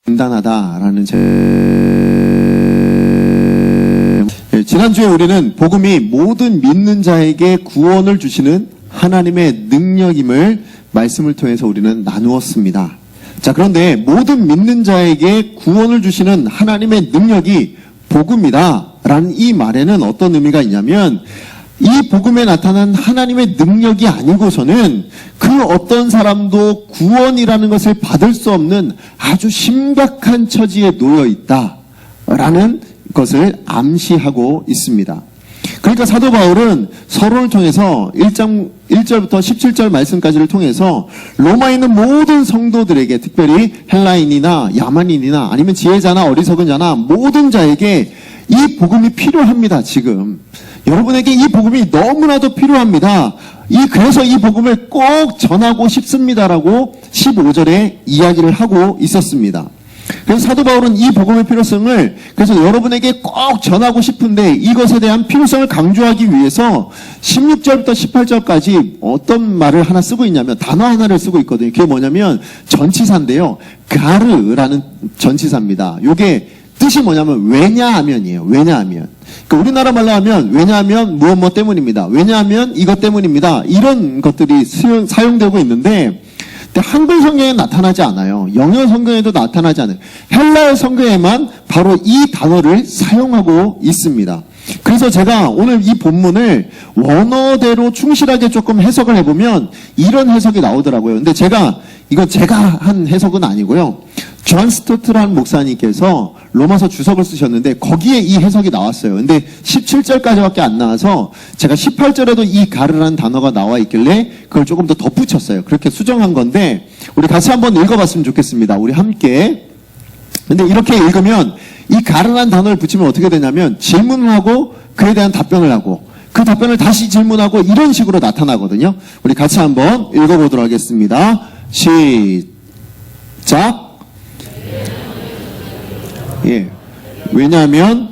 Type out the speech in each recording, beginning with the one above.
간단하다라는 지난주에 우리는 복음이 모든 믿는 자에게 구원을 주시는 하나님의 능력임을 말씀을 통해서 우리는 나누었습니다. 자, 그런데 모든 믿는 자에게 구원을 주시는 하나님의 능력이 복음이다 라는 이 말에는 어떤 의미가 있냐면, 이 복음에 나타난 하나님의 능력이 아니고서는 그 어떤 사람도 구원이라는 것을 받을 수 없는 아주 심각한 처지에 놓여 있다라는 것을 암시하고 있습니다. 그러니까 사도 바울은 서론을 통해서 1장 1절부터 17절 말씀까지를 통해서 로마에 있는 모든 성도들에게, 특별히 헬라인이나 야만인이나 아니면 지혜자나 어리석은 자나 모든 자에게 이 복음이 필요합니다. 지금 여러분에게 이 복음이 너무나도 필요합니다. 그래서 이 복음을 꼭 전하고 싶습니다라고 15절에 이야기를 하고 있었습니다. 그래서 사도 바울은 이 복음의 필요성을 그래서 여러분에게 꼭 전하고 싶은데, 이것에 대한 필요성을 강조하기 위해서 16절부터 18절까지 어떤 말을 하나 쓰고 있냐면, 단어 하나를 쓰고 있거든요. 그게 뭐냐면 전치사인데요, 가르라는 전치사입니다. 요게 뜻이 뭐냐면 왜냐하면이에요. 왜냐하면. 그러니까 우리나라 말로 하면 왜냐하면 무엇 때문입니다. 왜냐하면 이것 때문입니다. 이런 것들이 사용되고 있는데, 한글 성경에 나타나지 않아요. 영어 성경에도 나타나지 않아요. 헬라어 성경에만 바로 이 단어를 사용하고 있습니다. 그래서 제가 오늘 이 본문을 원어대로 충실하게 조금 해석을 해보면 이런 해석이 나오더라고요. 근데 이건 제가 한 해석은 아니고요. 존 스토트라는 목사님께서 로마서 주석을 쓰셨는데 거기에 이 해석이 나왔어요. 근데 17절까지밖에 안 나와서 제가 18절에도 이 가르라는 단어가 나와 있길래 그걸 조금 더 덧붙였어요. 그렇게 수정한 건데 우리 같이 한번 읽어봤으면 좋겠습니다. 우리 함께. 근데 이렇게 읽으면 이 가르라는 단어를 붙이면 어떻게 되냐면 질문을 하고 그에 대한 답변을 하고 그 답변을 다시 질문하고 이런 식으로 나타나거든요. 우리 같이 한번 읽어보도록 하겠습니다. 시작. 예. 왜냐하면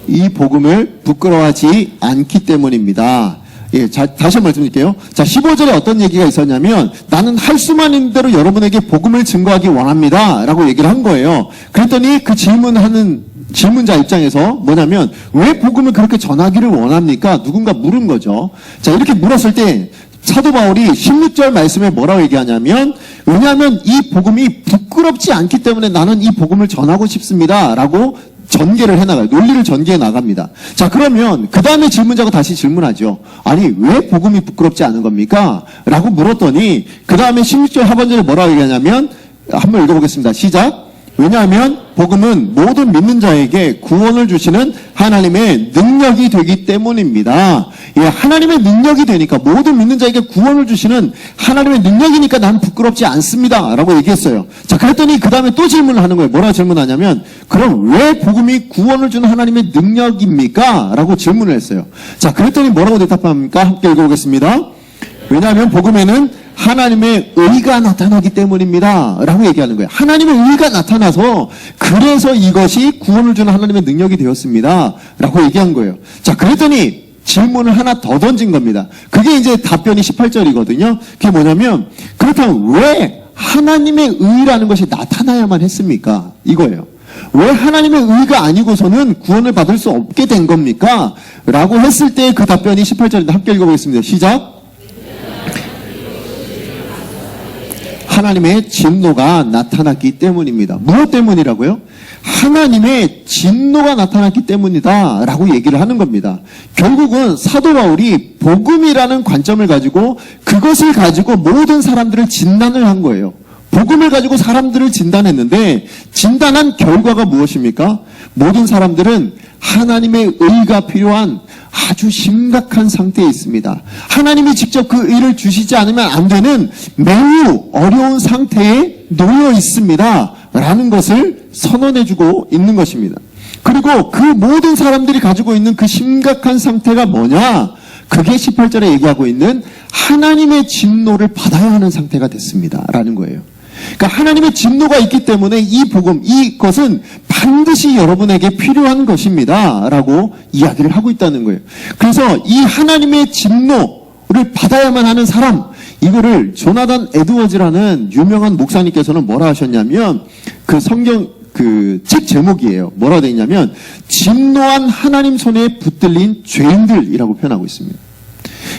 이 복음을 부끄러워하지 않기 때문입니다. 예, 다시 한번 말씀드릴게요. 자, 15절에 어떤 얘기가 있었냐면, 나는 할 수만 있는 대로 여러분에게 복음을 증거하기 원합니다 라고 얘기를 한 거예요. 그랬더니 그 질문하는 질문자 입장에서 뭐냐면, 왜 복음을 그렇게 전하기를 원합니까? 누군가 물은 거죠. 자, 이렇게 물었을 때 사도 바울이 16절 말씀에 뭐라고 얘기하냐면, 왜냐하면 이 복음이 부끄럽지 않기 때문에 나는 이 복음을 전하고 싶습니다 라고 전개를 해나가요. 논리를 전개해 나갑니다. 자, 그러면 그 다음에 질문자가 다시 질문하죠. 아니, 왜 복음이 부끄럽지 않은 겁니까? 라고 물었더니 그 다음에 16절 하반절에 뭐라고 얘기하냐면, 한번 읽어보겠습니다. 시작. 왜냐하면 복음은 모든 믿는 자에게 구원을 주시는 하나님의 능력이 되기 때문입니다. 예, 하나님의 능력이 되니까, 모든 믿는 자에게 구원을 주시는 하나님의 능력이니까 난 부끄럽지 않습니다 라고 얘기했어요. 자, 그랬더니 그 다음에 또 질문을 하는 거예요. 뭐라고 질문하냐면, 그럼 왜 복음이 구원을 주는 하나님의 능력입니까? 라고 질문을 했어요. 자, 그랬더니 뭐라고 대답합니까? 함께 읽어보겠습니다. 왜냐하면 복음에는 하나님의 의가 나타나기 때문입니다 라고 얘기하는 거예요. 하나님의 의가 나타나서 그래서 이것이 구원을 주는 하나님의 능력이 되었습니다 라고 얘기한 거예요. 자, 그랬더니 질문을 하나 더 던진 겁니다. 그게 이제 답변이 18절이거든요. 그게 뭐냐면, 그렇다면 왜 하나님의 의라는 것이 나타나야만 했습니까? 이거예요. 왜 하나님의 의가 아니고서는 구원을 받을 수 없게 된 겁니까? 라고 했을 때 그 답변이 18절인데 함께 읽어보겠습니다. 시작. 하나님의 진노가 나타났기 때문입니다. 무엇 때문이라고요? 하나님의 진노가 나타났기 때문이다 라고 얘기를 하는 겁니다. 결국은 사도 바울이 복음이라는 관점을 가지고 그것을 가지고 모든 사람들을 진단을 한 거예요. 복음을 가지고 사람들을 진단했는데 진단한 결과가 무엇입니까? 모든 사람들은 하나님의 의가 필요한 아주 심각한 상태에 있습니다. 하나님이 직접 그 의를 주시지 않으면 안 되는 매우 어려운 상태에 놓여 있습니다 라는 것을 선언해주고 있는 것입니다. 그리고 그 모든 사람들이 가지고 있는 그 심각한 상태가 뭐냐? 그게 18절에 얘기하고 있는 하나님의 진노를 받아야 하는 상태가 됐습니다 라는 거예요. 그러니까 하나님의 진노가 있기 때문에 이 복음, 이것은 반드시 여러분에게 필요한 것입니다 라고 이야기를 하고 있다는 거예요. 그래서 이 하나님의 진노를 받아야만 하는 사람, 이거를 조나단 에드워즈라는 유명한 목사님께서는 뭐라 하셨냐면, 그 성경 그 책 제목이에요. 뭐라고 되어 있냐면 진노한 하나님 손에 붙들린 죄인들이라고 표현하고 있습니다.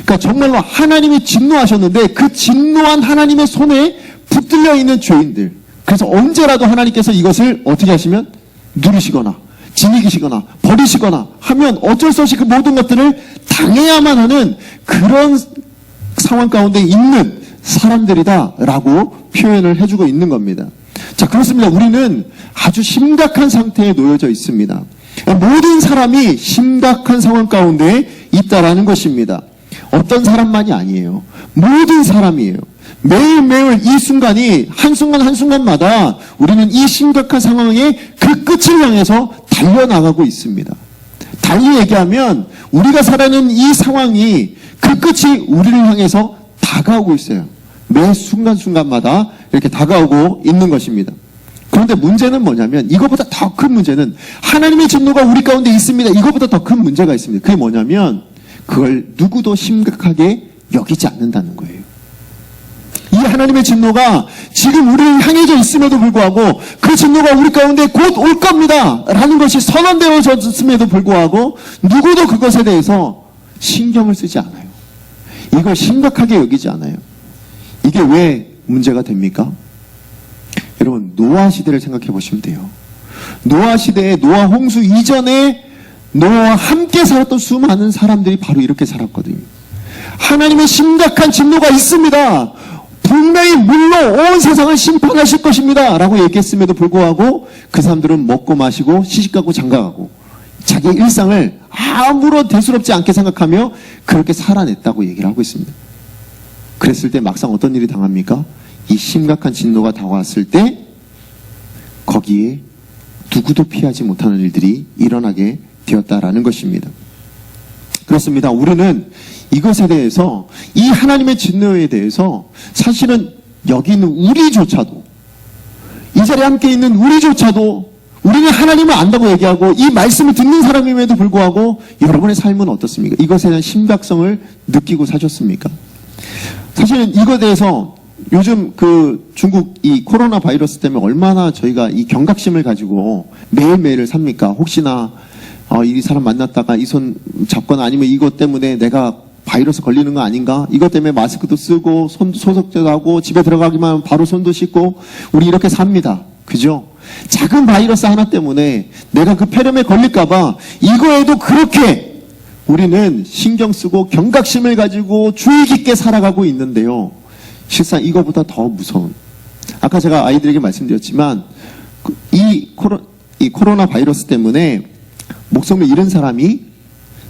그러니까 정말로 하나님이 진노하셨는데 그 진노한 하나님의 손에 붙들려 있는 죄인들. 그래서 언제라도 하나님께서 이것을 어떻게 하시면 누르시거나 지니기시거나 버리시거나 하면 어쩔 수 없이 그 모든 것들을 당해야만 하는 그런 상황 가운데 있는 사람들이다라고 표현을 해주고 있는 겁니다. 자, 그렇습니다. 우리는 아주 심각한 상태에 놓여져 있습니다. 모든 사람이 심각한 상황 가운데 있다라는 것입니다. 어떤 사람만이 아니에요. 모든 사람이에요. 매일매일 이 순간이 한순간 한순간마다 우리는 이 심각한 상황의 그 끝을 향해서 달려나가고 있습니다. 달리 얘기하면 우리가 살아가는 이 상황이 그 끝이 우리를 향해서 다가오고 있어요. 매 순간순간마다 이렇게 다가오고 있는 것입니다. 그런데 문제는 뭐냐면 이거보다 더 큰 문제는 하나님의 진노가 우리 가운데 있습니다. 이거보다 더 큰 문제가 있습니다. 그게 뭐냐면 그걸 누구도 심각하게 여기지 않는다는 거예요. 이 하나님의 진노가 지금 우리를 향해져 있음에도 불구하고 그 진노가 우리 가운데 곧 올 겁니다 라는 것이 선언되어졌음에도 불구하고 누구도 그것에 대해서 신경을 쓰지 않아요. 이걸 심각하게 여기지 않아요. 이게 왜 문제가 됩니까? 여러분, 노아 시대를 생각해 보시면 돼요. 노아 시대에 노아 홍수 이전에 노아와 함께 살았던 수많은 사람들이 바로 이렇게 살았거든요. 하나님의 심각한 진노가 있습니다. 분명히 물로 온 세상을 심판하실 것입니다 라고 얘기했음에도 불구하고 그 사람들은 먹고 마시고 시집가고 장가가고 자기 일상을 아무런 대수롭지 않게 생각하며 그렇게 살아냈다고 얘기를 하고 있습니다. 그랬을 때 막상 어떤 일이 당합니까? 이 심각한 진노가 다가왔을 때 거기에 누구도 피하지 못하는 일들이 일어나게 되었다라는 것입니다. 그렇습니다. 우리는 이것에 대해서 이 하나님의 진노에 대해서 사실은 여기 있는 우리조차도 이 자리에 함께 있는 우리조차도 우리는 하나님을 안다고 얘기하고 이 말씀을 듣는 사람임에도 불구하고 여러분의 삶은 어떻습니까? 이것에 대한 심각성을 느끼고 사셨습니까? 사실은 이거에 대해서 요즘 그 중국 이 코로나 바이러스 때문에 얼마나 저희가 이 경각심을 가지고 매일매일을 삽니까? 혹시나 이 사람 만났다가 이 손 잡거나 아니면 이것 때문에 내가 바이러스 걸리는 거 아닌가? 이것 때문에 마스크도 쓰고 손도 소독제도 하고 집에 들어가기만 하면 바로 손도 씻고 우리 이렇게 삽니다. 그죠? 작은 바이러스 하나 때문에 내가 그 폐렴에 걸릴까봐 이거에도 그렇게 우리는 신경 쓰고 경각심을 가지고 주의 깊게 살아가고 있는데요. 실상 이거보다 더 무서운, 아까 제가 아이들에게 말씀드렸지만 이 코로나 바이러스 때문에 목숨을 잃은 사람이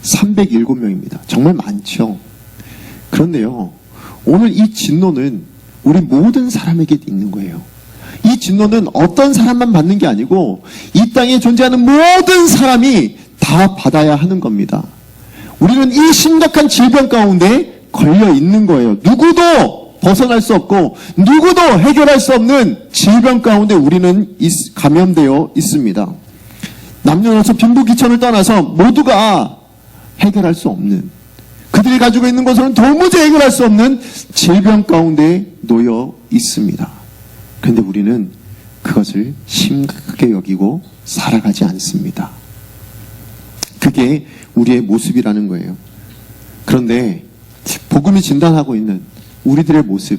307명입니다. 정말 많죠. 그런데요, 오늘 이 진노는 우리 모든 사람에게 있는 거예요. 이 진노는 어떤 사람만 받는 게 아니고 이 땅에 존재하는 모든 사람이 다 받아야 하는 겁니다. 우리는 이 심각한 질병 가운데 걸려 있는 거예요. 누구도 벗어날 수 없고 누구도 해결할 수 없는 질병 가운데 우리는 감염되어 있습니다. 남녀노소 빈부귀천을 떠나서 모두가 해결할 수 없는, 그들이 가지고 있는 것으로는 도무지 해결할 수 없는 질병 가운데 놓여 있습니다. 그런데 우리는 그것을 심각하게 여기고 살아가지 않습니다. 그게 우리의 모습이라는 거예요. 그런데 복음이 진단하고 있는 우리들의 모습,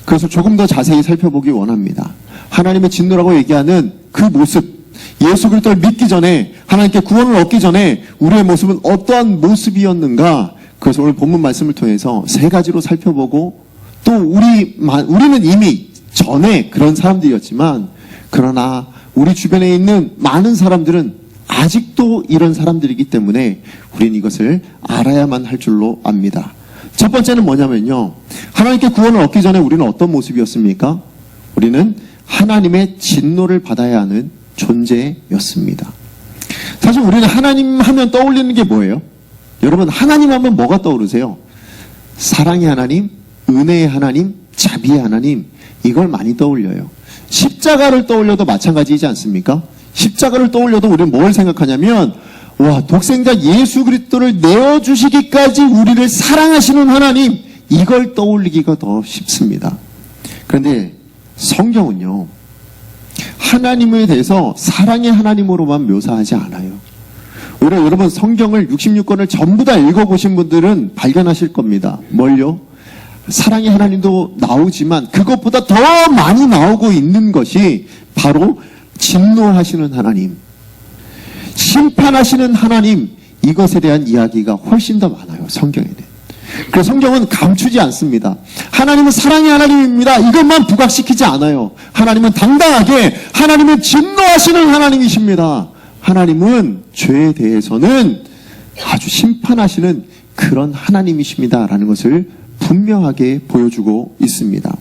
그것을 조금 더 자세히 살펴보기 원합니다. 하나님의 진노라고 얘기하는 그 모습, 예수 그리스도를 믿기 전에, 하나님께 구원을 얻기 전에 우리의 모습은 어떠한 모습이었는가, 그래서 오늘 본문 말씀을 통해서 세 가지로 살펴보고, 또 우리는 이미 전에 그런 사람들이었지만 그러나 우리 주변에 있는 많은 사람들은 아직도 이런 사람들이기 때문에 우리는 이것을 알아야만 할 줄로 압니다. 첫 번째는 뭐냐면요, 하나님께 구원을 얻기 전에 우리는 어떤 모습이었습니까? 우리는 하나님의 진노를 받아야 하는 존재였습니다. 사실 우리는 하나님 하면 떠올리는 게 뭐예요? 여러분, 하나님 하면 뭐가 떠오르세요? 사랑의 하나님, 은혜의 하나님, 자비의 하나님, 이걸 많이 떠올려요. 십자가를 떠올려도 마찬가지이지 않습니까? 십자가를 떠올려도 우리는 뭘 생각하냐면, 와, 독생자 예수 그리스도를 내어주시기까지 우리를 사랑하시는 하나님, 이걸 떠올리기가 더 쉽습니다. 그런데 성경은요, 하나님에 대해서 사랑의 하나님으로만 묘사하지 않아요. 오히려 여러분 성경을 66권을 전부 다 읽어보신 분들은 발견하실 겁니다. 뭘요? 사랑의 하나님도 나오지만 그것보다 더 많이 나오고 있는 것이 바로 진노하시는 하나님, 심판하시는 하나님, 이것에 대한 이야기가 훨씬 더 많아요. 성경에 대해. 그래서 성경은 감추지 않습니다. 하나님은 사랑의 하나님입니다. 이것만 부각시키지 않아요. 하나님은 당당하게 하나님은 진노하시는 하나님이십니다. 하나님은 죄에 대해서는 아주 심판하시는 그런 하나님이십니다라는 것을 분명하게 보여주고 있습니다.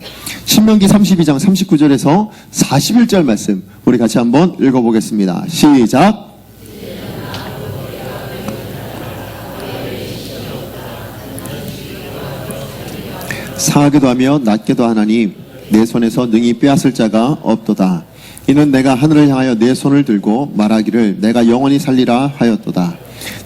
신명기 32장 39절에서 41절 말씀 우리 같이 한번 읽어보겠습니다. 시작. 상하게도 하며 낮게도 하나니 내 손에서 능히 빼앗을 자가 없도다. 이는 내가 하늘을 향하여 내 손을 들고 말하기를 내가 영원히 살리라 하였도다.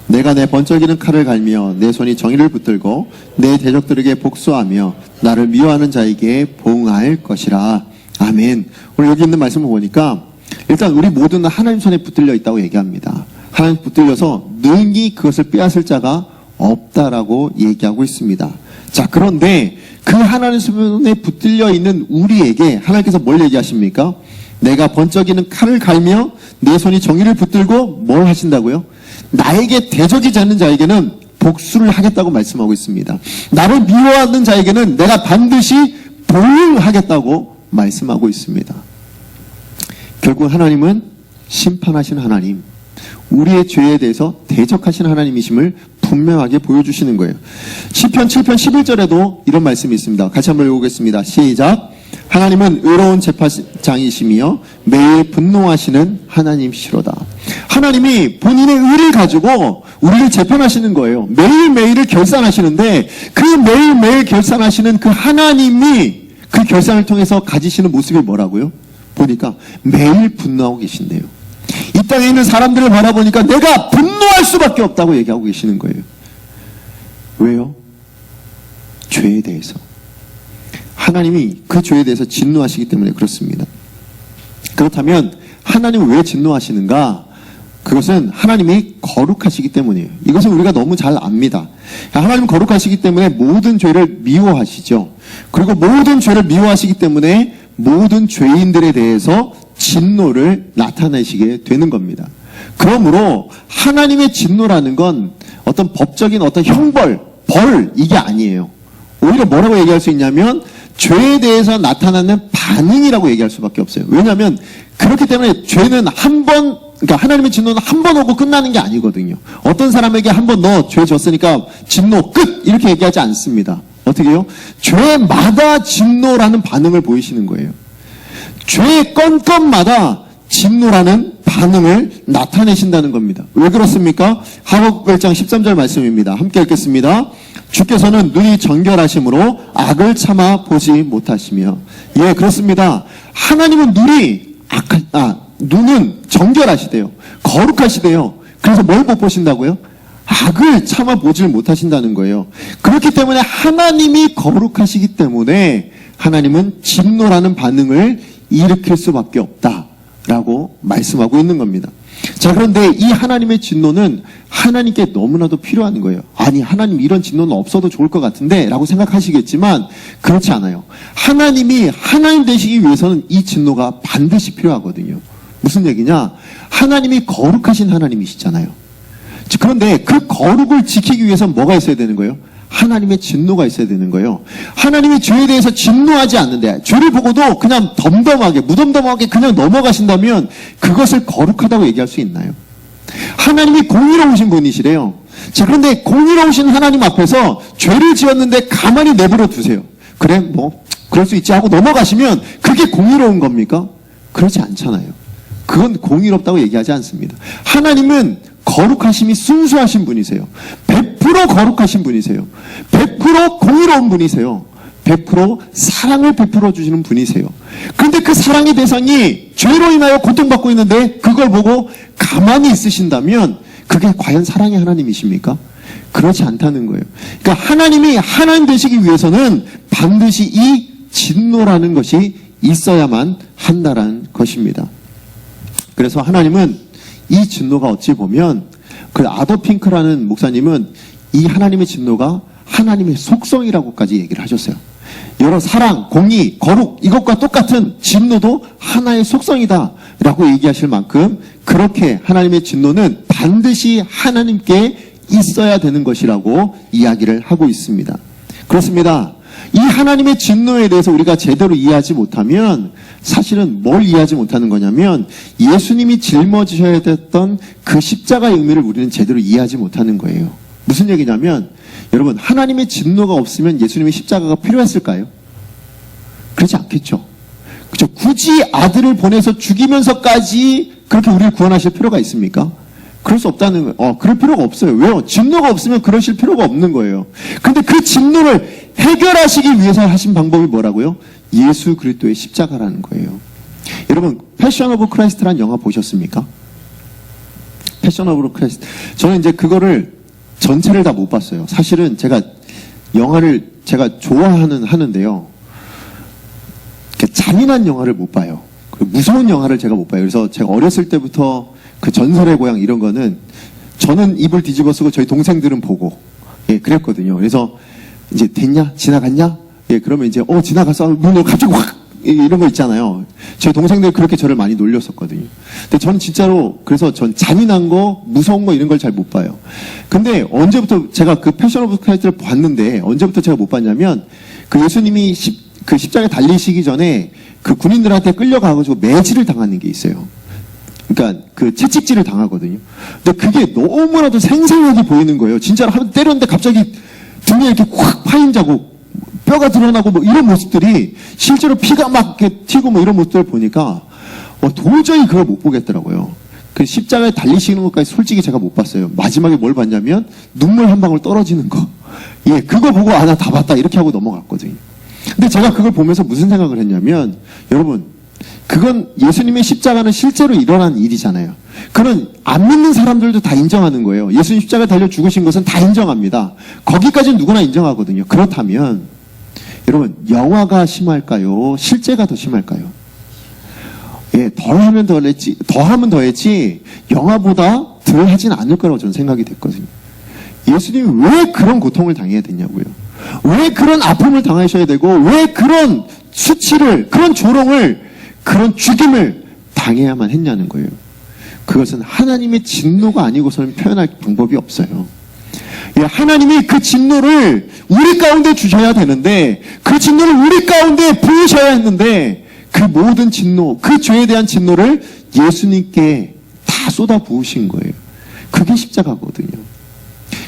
내가 내 번쩍이는 칼을 갈며 내 손이 정의를 붙들고 내 대적들에게 복수하며 나를 미워하는 자에게 보응할 것이라. 아멘. 오늘 여기 있는 말씀을 보니까 일단 우리 모두는 하나님 손에 붙들려 있다고 얘기합니다. 하나님 붙들려서 능히 그것을 빼앗을 자가 없다라고 얘기하고 있습니다. 자, 그런데 그 하나님 손에 붙들려 있는 우리에게 하나님께서 뭘 얘기하십니까? 내가 번쩍이는 칼을 갈며 내 손이 정의를 붙들고 뭘 하신다고요? 나에게 대적이지 않는 자에게는 복수를 하겠다고 말씀하고 있습니다. 나를 미워하는 자에게는 내가 반드시 보응하겠다고 말씀하고 있습니다. 결국 하나님은 심판하신 하나님, 우리의 죄에 대해서 대적하신 하나님이심을 분명하게 보여주시는 거예요. 시편 7편 11절에도 이런 말씀이 있습니다. 같이 한번 읽어보겠습니다. 시작. 하나님은 의로운 재판장이시며 매일 분노하시는 하나님이시로다. 하나님이 본인의 의를 가지고 우리를 재판하시는 거예요. 매일매일을 결산하시는데 그 매일매일 결산하시는 그 하나님이 그 결산을 통해서 가지시는 모습이 뭐라고요? 보니까 매일 분노하고 계신대요. 이 땅에 있는 사람들을 바라보니까 내가 분노할 수밖에 없다고 얘기하고 계시는 거예요. 왜요? 죄에 대해서. 하나님이 그 죄에 대해서 진노하시기 때문에 그렇습니다. 그렇다면 하나님은 왜 진노하시는가? 그것은 하나님이 거룩하시기 때문이에요. 이것은 우리가 너무 잘 압니다. 하나님은 거룩하시기 때문에 모든 죄를 미워하시죠. 그리고 모든 죄를 미워하시기 때문에 모든 죄인들에 대해서 진노를 나타내시게 되는 겁니다. 그러므로 하나님의 진노라는 건 어떤 법적인 어떤 형벌, 벌, 이게 아니에요. 오히려 뭐라고 얘기할 수 있냐면 죄에 대해서 나타나는 반응이라고 얘기할 수밖에 없어요. 왜냐하면 그렇기 때문에 죄는 그러니까 하나님의 진노는 한 번 오고 끝나는 게 아니거든요. 어떤 사람에게 한 번 너 죄 졌으니까 진노 끝! 이렇게 얘기하지 않습니다. 어떻게 해요? 죄마다 진노라는 반응을 보이시는 거예요. 죄의 건건마다 진노라는 반응을 나타내신다는 겁니다. 왜 그렇습니까? 하박국 1장 13절 말씀입니다. 함께 읽겠습니다. 주께서는 눈이 정결하심으로 악을 참아 보지 못하시며. 예, 그렇습니다. 하나님은 눈은 정결하시대요. 거룩하시대요. 그래서 뭘 못 보신다고요? 악을 참아 보질 못하신다는 거예요. 그렇기 때문에 하나님이 거룩하시기 때문에 하나님은 진노라는 반응을 일으킬 수밖에 없다라고 말씀하고 있는 겁니다. 자, 그런데 이 하나님의 진노는 하나님께 너무나도 필요한 거예요. 아니, 하나님 이런 진노는 없어도 좋을 것 같은데 라고 생각하시겠지만 그렇지 않아요. 하나님이 하나님 되시기 위해서는 이 진노가 반드시 필요하거든요. 무슨 얘기냐? 하나님이 거룩하신 하나님이시잖아요. 그런데 그 거룩을 지키기 위해서는 뭐가 있어야 되는 거예요? 하나님의 진노가 있어야 되는 거예요. 하나님이 죄에 대해서 진노하지 않는데 죄를 보고도 그냥 무덤덤하게 그냥 넘어가신다면 그것을 거룩하다고 얘기할 수 있나요? 하나님이 공의로우신 분이시래요. 자, 그런데 공의로우신 하나님 앞에서 죄를 지었는데 가만히 내버려 두세요. 그래, 그럴 수 있지 하고 넘어가시면 그게 공의로운 겁니까? 그렇지 않잖아요. 그건 공의롭다고 얘기하지 않습니다. 하나님은 거룩하심이 순수하신 분이세요. 100% 거룩하신 분이세요. 100% 공의로운 분이세요. 100% 사랑을 베풀어 주시는 분이세요. 그런데 그 사랑의 대상이 죄로 인하여 고통받고 있는데 그걸 보고 가만히 있으신다면 그게 과연 사랑의 하나님이십니까? 그렇지 않다는 거예요. 그러니까 하나님이 하나님 되시기 위해서는 반드시 이 진노라는 것이 있어야만 한다는 것입니다. 그래서 하나님은 이 진노가 어찌 보면 그 아더 핑크라는 목사님은 이 하나님의 진노가 하나님의 속성이라고까지 얘기를 하셨어요. 여러 사랑, 공의, 거룩 이것과 똑같은 진노도 하나의 속성이다 라고 얘기하실 만큼 그렇게 하나님의 진노는 반드시 하나님께 있어야 되는 것이라고 이야기를 하고 있습니다. 그렇습니다. 이 하나님의 진노에 대해서 우리가 제대로 이해하지 못하면 사실은 뭘 이해하지 못하는 거냐면 예수님이 짊어지셔야 됐던 그 십자가의 의미를 우리는 제대로 이해하지 못하는 거예요. 무슨 얘기냐면 여러분, 하나님의 진노가 없으면 예수님의 십자가가 필요했을까요? 그렇지 않겠죠. 그렇죠. 굳이 아들을 보내서 죽이면서까지 그렇게 우리를 구원하실 필요가 있습니까? 그럴 수 없다는 거예요. 그럴 필요가 없어요. 왜요? 진노가 없으면 그러실 필요가 없는 거예요. 근데 그 진노를 해결하시기 위해서 하신 방법이 뭐라고요? 예수 그리스도의 십자가라는 거예요. 여러분, 패션 오브 크라이스트라는 영화 보셨습니까? 패션 오브 크라이스트. 저는 이제 그거를 전체를 다 못 봤어요. 사실은 제가 영화를 제가 하는데요. 잔인한 영화를 못 봐요. 무서운 영화를 제가 못 봐요. 그래서 제가 어렸을 때부터 그 전설의 고향 이런 거는 저는 입을 뒤집어 쓰고 저희 동생들은 보고 그랬거든요. 그래서 이제 됐냐? 지나갔냐? 그러면 이제 지나갔어. 문을 갑자기 확 이런 거 있잖아요. 저희 동생들이 그렇게 저를 많이 놀렸었거든요. 근데 저는 진짜로 그래서 전 잔인한 거, 무서운 거 이런 걸 잘 못 봐요. 근데 언제부터 제가 그 패션 오브 크라이스트를 봤는데 언제부터 제가 못 봤냐면 그 예수님이 그 십자가에 달리시기 전에 그 군인들한테 끌려가가지고 매질을 당하는 게 있어요. 그러니까 그 채찍질을 당하거든요. 근데 그게 너무나도 생생하게 보이는 거예요. 진짜로 한 번 때렸는데 갑자기 등에 이렇게 확 파인 자국, 뼈가 드러나고 뭐 이런 모습들이 실제로 피가 막 이렇게 튀고 뭐 이런 모습들을 보니까 도저히 그걸 못 보겠더라고요. 그 십자가에 달리시는 것까지 솔직히 제가 못 봤어요. 마지막에 뭘 봤냐면 눈물 한 방울 떨어지는 거. 그거 보고 나 다 봤다 이렇게 하고 넘어갔거든요. 근데 제가 그걸 보면서 무슨 생각을 했냐면 여러분, 그건 예수님의 십자가는 실제로 일어난 일이잖아요. 그런 안 믿는 사람들도 다 인정하는 거예요. 예수님 십자가에 달려 죽으신 것은 다 인정합니다. 거기까지는 누구나 인정하거든요. 그렇다면 여러분, 영화가 심할까요? 실제가 더 심할까요? 덜하면 더했지 영화보다 덜 하진 않을 거라고 저는 생각이 됐거든요. 예수님이 왜 그런 고통을 당해야 되냐고요. 왜 그런 아픔을 당하셔야 되고 왜 그런 수치를, 그런 조롱을, 그런 죽임을 당해야만 했냐는 거예요. 그것은 하나님의 진노가 아니고서는 표현할 방법이 없어요. 하나님이 그 진노를 우리 가운데 주셔야 되는데 그 진노를 우리 가운데 부으셔야 했는데 그 모든 진노, 그 죄에 대한 진노를 예수님께 다 쏟아 부으신 거예요. 그게 십자가거든요.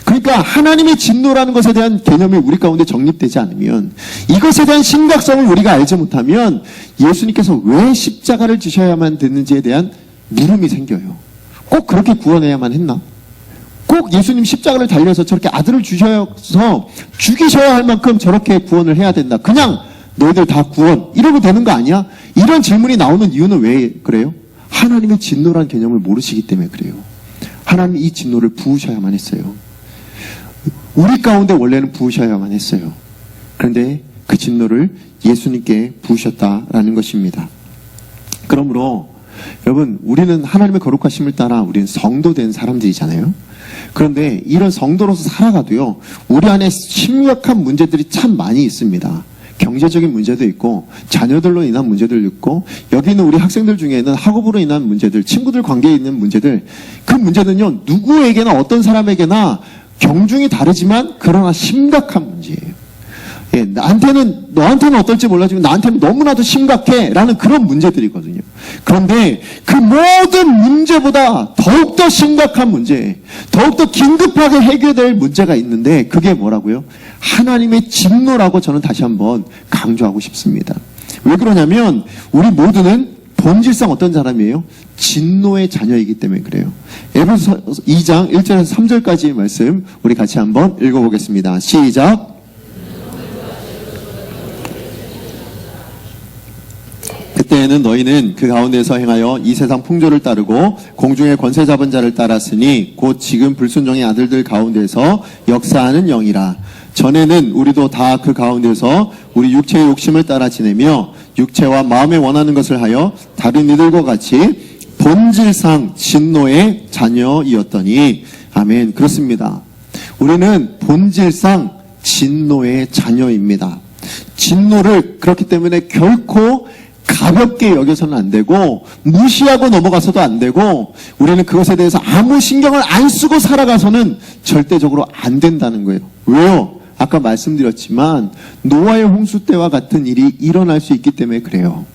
그러니까 하나님의 진노라는 것에 대한 개념이 우리 가운데 정립되지 않으면, 이것에 대한 심각성을 우리가 알지 못하면 예수님께서 왜 십자가를 지셔야만 됐는지에 대한 물음이 생겨요. 꼭 그렇게 구원해야만 했나? 꼭 예수님 십자가를 달려서 저렇게 아들을 주셔서 죽이셔야 할 만큼 저렇게 구원을 해야 된다. 그냥 너희들 다 구원 이러면 되는 거 아니야? 이런 질문이 나오는 이유는 왜 그래요? 하나님의 진노라는 개념을 모르시기 때문에 그래요. 하나님이 이 진노를 부으셔야만 했어요. 우리 가운데 원래는 부으셔야만 했어요. 그런데 그 진노를 예수님께 부으셨다라는 것입니다. 그러므로 여러분, 우리는 하나님의 거룩하심을 따라 우리는 성도된 사람들이잖아요. 그런데 이런 성도로서 살아가도요, 우리 안에 심각한 문제들이 참 많이 있습니다. 경제적인 문제도 있고, 자녀들로 인한 문제들도 있고, 여기 있는 우리 학생들 중에는 학업으로 인한 문제들, 친구들 관계에 있는 문제들, 그 문제는요, 누구에게나 어떤 사람에게나 경중이 다르지만 그러나 심각한 문제예요. 너한테는 어떨지 몰라지만 나한테는 너무나도 심각해 라는 그런 문제들이거든요. 그런데 그 모든 문제보다 더욱더 심각한 문제, 더욱더 긴급하게 해결될 문제가 있는데 그게 뭐라고요? 하나님의 진노라고 저는 다시 한번 강조하고 싶습니다. 왜 그러냐면 우리 모두는 본질상 어떤 사람이에요? 진노의 자녀이기 때문에 그래요. 에베소 2장 1절에서 3절까지의 말씀 우리 같이 한번 읽어보겠습니다. 시작. 그때에는 이제는 너희는 그 가운데서 행하여 이 세상 풍조를 따르고 공중의 권세 잡은 자를 따랐으니 곧 지금 불순종의 아들들 가운데서 역사하는 영이라. 전에는 우리도 다 그 가운데서 우리 육체의 욕심을 따라 지내며 육체와 마음에 원하는 것을 하여 다른 이들과 같이 본질상 진노의 자녀이었더니. 아멘. 그렇습니다. 우리는 본질상 진노의 자녀입니다. 진노를 그렇기 때문에 결코 가볍게 여겨서는 안 되고 무시하고 넘어가서도 안 되고 우리는 그것에 대해서 아무 신경을 안 쓰고 살아가서는 절대적으로 안 된다는 거예요. 왜요? 아까 말씀드렸지만 노아의 홍수 때와 같은 일이 일어날 수 있기 때문에 그래요.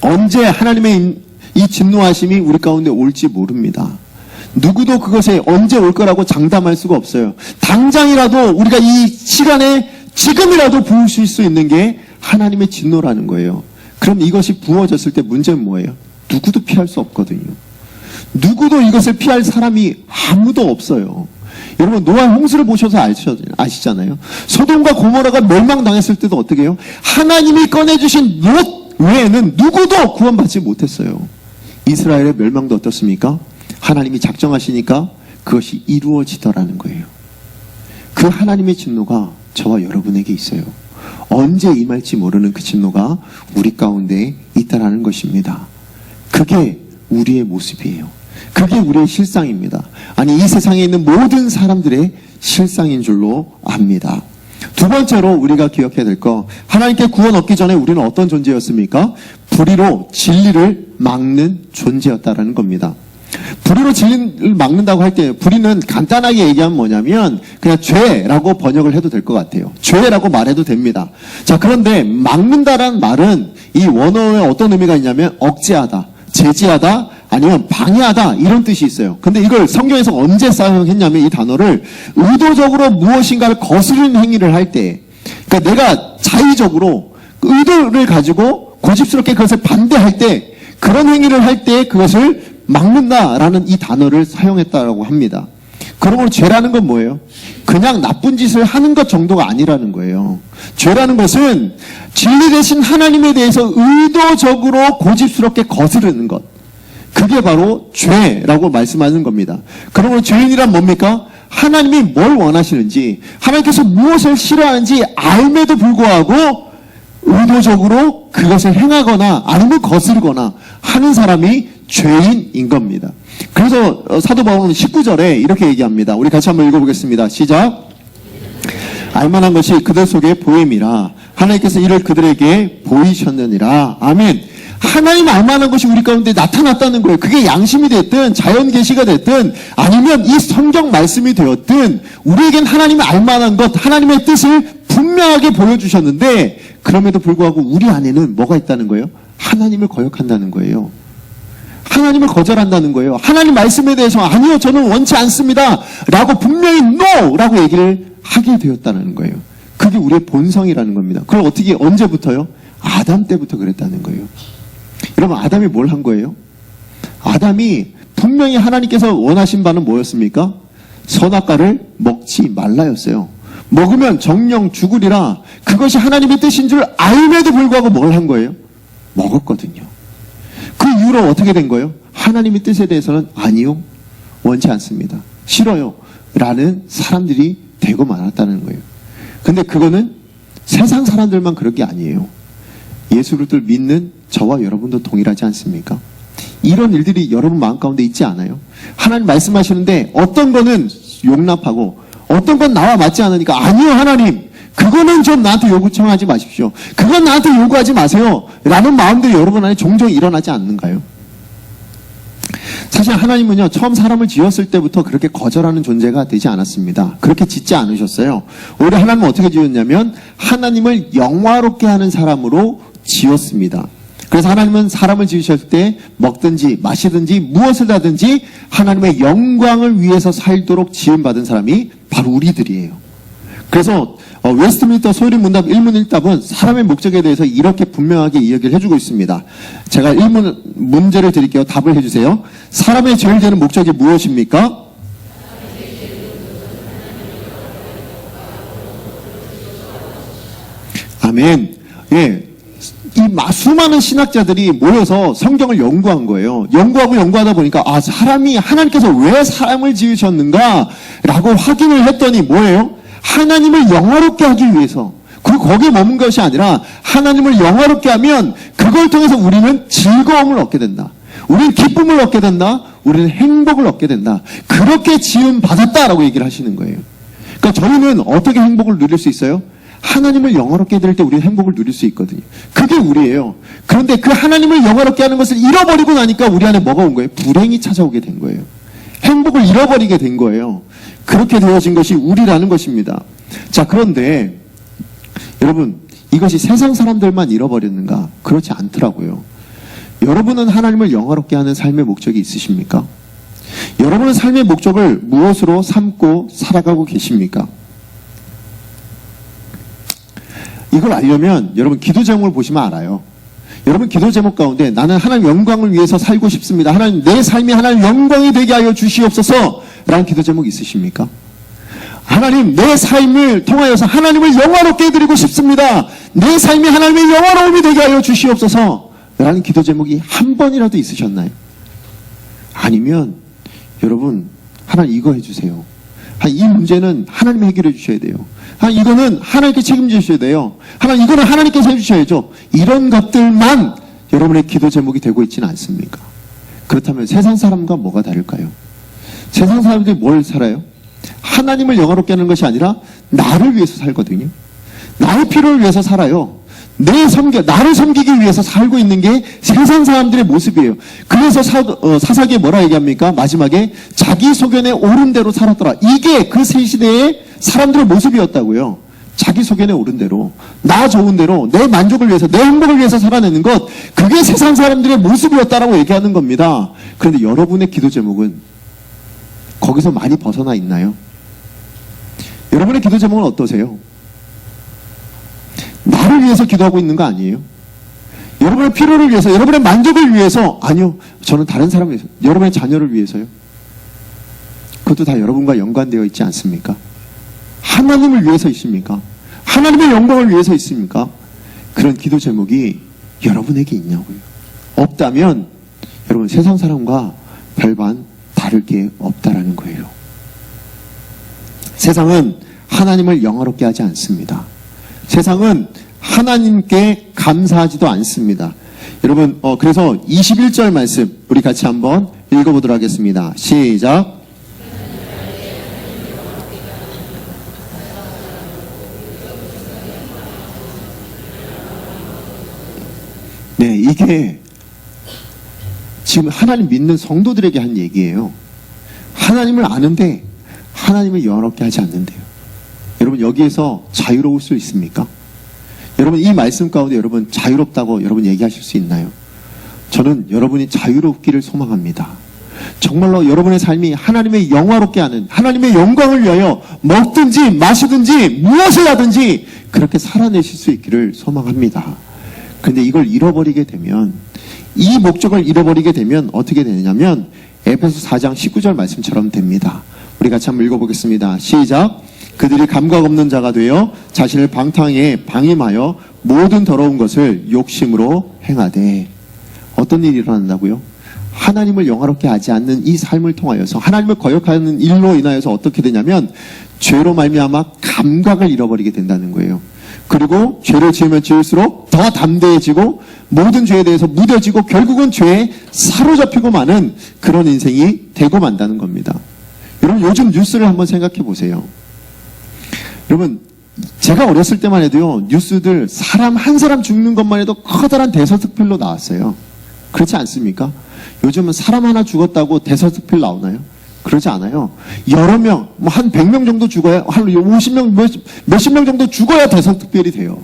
언제 하나님의 이 진노하심이 우리 가운데 올지 모릅니다. 누구도 그것에 언제 올 거라고 장담할 수가 없어요. 당장이라도 우리가 이 시간에 지금이라도 부으실 수 있는 게 하나님의 진노라는 거예요. 그럼 이것이 부어졌을 때 문제는 뭐예요? 누구도 피할 수 없거든요. 누구도 이것을 피할 사람이 아무도 없어요. 여러분 노아의 홍수를 보셔서 아시잖아요. 소돔과 고모라가 멸망당했을 때도 어떻게 해요? 하나님이 꺼내주신 롯 외에는 누구도 구원받지 못했어요. 이스라엘의 멸망도 어떻습니까? 하나님이 작정하시니까 그것이 이루어지더라는 거예요. 그 하나님의 진노가 저와 여러분에게 있어요. 언제 임할지 모르는 그 진노가 우리 가운데 있다라는 것입니다. 그게 우리의 모습이에요. 그게 우리의 실상입니다. 아니 이 세상에 있는 모든 사람들의 실상인 줄로 압니다. 두 번째로 우리가 기억해야 될 거, 하나님께 구원 얻기 전에 우리는 어떤 존재였습니까? 불의로 진리를 막는 존재였다라는 겁니다. 불의로 진리를 막는다고 할 때 불의는 간단하게 얘기하면 뭐냐면 그냥 죄라고 번역을 해도 될 것 같아요. 죄라고 말해도 됩니다. 자, 그런데 막는다라는 말은 이 원어에 어떤 의미가 있냐면 억제하다, 제지하다, 아니면 방해하다 이런 뜻이 있어요. 근데 이걸 성경에서 언제 사용했냐면 이 단어를 의도적으로 무엇인가를 거스르는 행위를 할 때, 그러니까 내가 자의적으로 의도를 가지고 고집스럽게 그것을 반대할 때, 그런 행위를 할 때 그것을 막는다라는 이 단어를 사용했다라고 합니다. 그러므로 죄라는 건 뭐예요? 그냥 나쁜 짓을 하는 것 정도가 아니라는 거예요. 죄라는 것은 진리 대신 하나님에 대해서 의도적으로 고집스럽게 거스르는 것. 그게 바로 죄라고 말씀하는 겁니다. 그러므로 죄인이란 뭡니까? 하나님이 뭘 원하시는지, 하나님께서 무엇을 싫어하는지 알매도 불구하고 의도적으로 그것을 행하거나 아니면 거스르거나 하는 사람이 죄인인 겁니다. 그래서 사도 바울은 19절에 이렇게 얘기합니다. 우리 같이 한번 읽어보겠습니다. 시작. 알만한 것이 그들 속에 보임이라 하나님께서 이를 그들에게 보이셨느니라. 아멘. 하나님 알만한 것이 우리 가운데 나타났다는 거예요. 그게 양심이 됐든 자연 계시가 됐든 아니면 이 성경 말씀이 되었든 우리에겐 하나님의 알만한 것, 하나님의 뜻을 분명하게 보여주셨는데 그럼에도 불구하고 우리 안에는 뭐가 있다는 거예요? 하나님을 거역한다는 거예요. 하나님을 거절한다는 거예요. 하나님 말씀에 대해서 아니요 저는 원치 않습니다 라고 분명히 NO! 라고 얘기를 하게 되었다는 거예요. 그게 우리의 본성이라는 겁니다. 그걸 어떻게 언제부터요? 아담 때부터 그랬다는 거예요. 여러분 아담이 뭘 한 거예요? 아담이 분명히 하나님께서 원하신 바는 뭐였습니까? 선악과를 먹지 말라였어요. 먹으면 정령 죽으리라. 그것이 하나님의 뜻인 줄 알면도 불구하고 뭘 한 거예요? 먹었거든요. 그 이후로 어떻게 된 거예요? 하나님의 뜻에 대해서는 아니요, 원치 않습니다, 싫어요 라는 사람들이 되고 말았다는 거예요. 근데 그거는 세상 사람들만 그럴 게 아니에요. 예수를 믿는 저와 여러분도 동일하지 않습니까? 이런 일들이 여러분 마음 가운데 있지 않아요? 하나님 말씀하시는데 어떤 거는 용납하고 어떤 건 나와 맞지 않으니까 아니요 하나님 그거는 좀 나한테 요구청하지 마십시오, 그건 나한테 요구하지 마세요 라는 마음들이 여러분 안에 종종 일어나지 않는가요? 사실 하나님은요 처음 사람을 지었을 때부터 그렇게 거절하는 존재가 되지 않았습니다. 그렇게 짓지 않으셨어요. 오히려 하나님은 어떻게 지었냐면 하나님을 영화롭게 하는 사람으로 지었습니다. 그래서 하나님은 사람을 지으실 때 먹든지 마시든지 무엇을 하든지 하나님의 영광을 위해서 살도록 지음받은 사람이 바로 우리들이에요. 그래서 웨스트민스터 소유리 문답 1문 1답은 사람의 목적에 대해서 이렇게 분명하게 이야기를 해주고 있습니다. 제가 1문 문제를 드릴게요. 답을 해주세요. 사람의 제일 되는 목적이 무엇입니까? 아멘. 예. 수많은 신학자들이 모여서 성경을 연구한 거예요. 연구하다 보니까 사람이 하나님께서 왜 사람을 지으셨는가라고 확인을 했더니 뭐예요? 하나님을 영화롭게 하기 위해서. 그리고 거기에 머문 것이 아니라 하나님을 영화롭게 하면 그걸 통해서 우리는 즐거움을 얻게 된다. 우리는 기쁨을 얻게 된다. 우리는 행복을 얻게 된다. 그렇게 지음 받았다라고 얘기를 하시는 거예요. 그러니까 저희는 어떻게 행복을 누릴 수 있어요? 하나님을 영화롭게 될 때 우리는 행복을 누릴 수 있거든요. 그게 우리예요. 그런데 그 하나님을 영화롭게 하는 것을 잃어버리고 나니까 우리 안에 뭐가 온 거예요? 불행이 찾아오게 된 거예요. 행복을 잃어버리게 된 거예요. 그렇게 되어진 것이 우리라는 것입니다. 자, 그런데 여러분, 이것이 세상 사람들만 잃어버렸는가? 그렇지 않더라고요. 여러분은 하나님을 영화롭게 하는 삶의 목적이 있으십니까? 여러분은 삶의 목적을 무엇으로 삼고 살아가고 계십니까? 이걸 알려면 여러분 기도 제목을 보시면 알아요. 여러분 기도 제목 가운데 나는 하나님 영광을 위해서 살고 싶습니다. 하나님 내 삶이 하나님 영광이 되게 하여 주시옵소서 라는 기도 제목 있으십니까? 하나님 내 삶을 통하여서 하나님을 영화롭게 해드리고 싶습니다. 내 삶이 하나님의 영화로움이 되게 하여 주시옵소서 라는 기도 제목이 한 번이라도 있으셨나요? 아니면 여러분 하나님 이거 해주세요. 이 문제는 하나님이 해결해 주셔야 돼요. 이거는 하나님께 책임져 주셔야 돼요. 하나님 이거는 하나님께서 해주셔야죠. 이런 것들만 여러분의 기도 제목이 되고 있지는 않습니까? 그렇다면 세상 사람과 뭐가 다를까요? 세상 사람들이 뭘 살아요? 하나님을 영화롭게 하는 것이 아니라 나를 위해서 살거든요. 나의 필요를 위해서 살아요. 나를 섬기기 위해서 살고 있는 게 세상 사람들의 모습이에요. 그래서 사사기에 뭐라 얘기합니까? 마지막에 자기 소견에 옳은 대로 살았더라. 이게 그 새 시대의 사람들의 모습이었다고요. 자기 소견에 옳은 대로, 나 좋은 대로, 내 만족을 위해서, 내 행복을 위해서 살아내는 것, 그게 세상 사람들의 모습이었다라고 얘기하는 겁니다. 그런데 여러분의 기도 제목은 거기서 많이 벗어나 있나요? 여러분의 기도 제목은 어떠세요? 나를 위해서 기도하고 있는 거 아니에요? 여러분의 필요를 위해서, 여러분의 만족을 위해서, 아니요, 저는 다른 사람을 위해서, 여러분의 자녀를 위해서요. 그것도 다 여러분과 연관되어 있지 않습니까? 하나님을 위해서 있습니까? 하나님의 영광을 위해서 있습니까? 그런 기도 제목이 여러분에게 있냐고요. 없다면 여러분 세상 사람과 별반 다를 게 없다라는 거예요. 세상은 하나님을 영화롭게 하지 않습니다. 세상은 하나님께 감사하지도 않습니다. 여러분 그래서 21절 말씀 우리 같이 한번 읽어보도록 하겠습니다. 시작. 네, 이게 지금 하나님 믿는 성도들에게 한 얘기예요. 하나님을 아는데 하나님을 영화롭게 하지 않는데요. 여러분 여기에서 자유로울 수 있습니까? 여러분 이 말씀 가운데 여러분 자유롭다고 여러분 얘기하실 수 있나요? 저는 여러분이 자유롭기를 소망합니다. 정말로 여러분의 삶이 하나님의 영화롭게 하는, 하나님의 영광을 위하여 먹든지 마시든지 무엇을 하든지 그렇게 살아내실 수 있기를 소망합니다. 근데 이걸 잃어버리게 되면, 이 목적을 잃어버리게 되면 어떻게 되냐면 에베소 4장 19절 말씀처럼 됩니다. 우리 같이 한번 읽어보겠습니다. 시작. 그들이 감각 없는 자가 되어 자신을 방탕에 방임하여 모든 더러운 것을 욕심으로 행하되. 어떤 일이 일어난다고요? 하나님을 영화롭게 하지 않는 이 삶을 통하여서, 하나님을 거역하는 일로 인하여서 어떻게 되냐면 죄로 말미암아 감각을 잃어버리게 된다는 거예요. 그리고 죄를 지으면 지을수록 더 담대해지고 모든 죄에 대해서 무뎌지고 결국은 죄에 사로잡히고 마는 그런 인생이 되고 만다는 겁니다. 여러분 요즘 뉴스를 한번 생각해 보세요. 여러분 제가 어렸을 때만 해도요, 뉴스들 사람 한 사람 죽는 것만 해도 커다란 대서특필로 나왔어요. 그렇지 않습니까? 요즘은 사람 하나 죽었다고 대서특필 나오나요? 그러지 않아요. 여러 명, 한 100명 정도 죽어야, 한 50명, 몇십 명 정도 죽어야 대서특필이 돼요.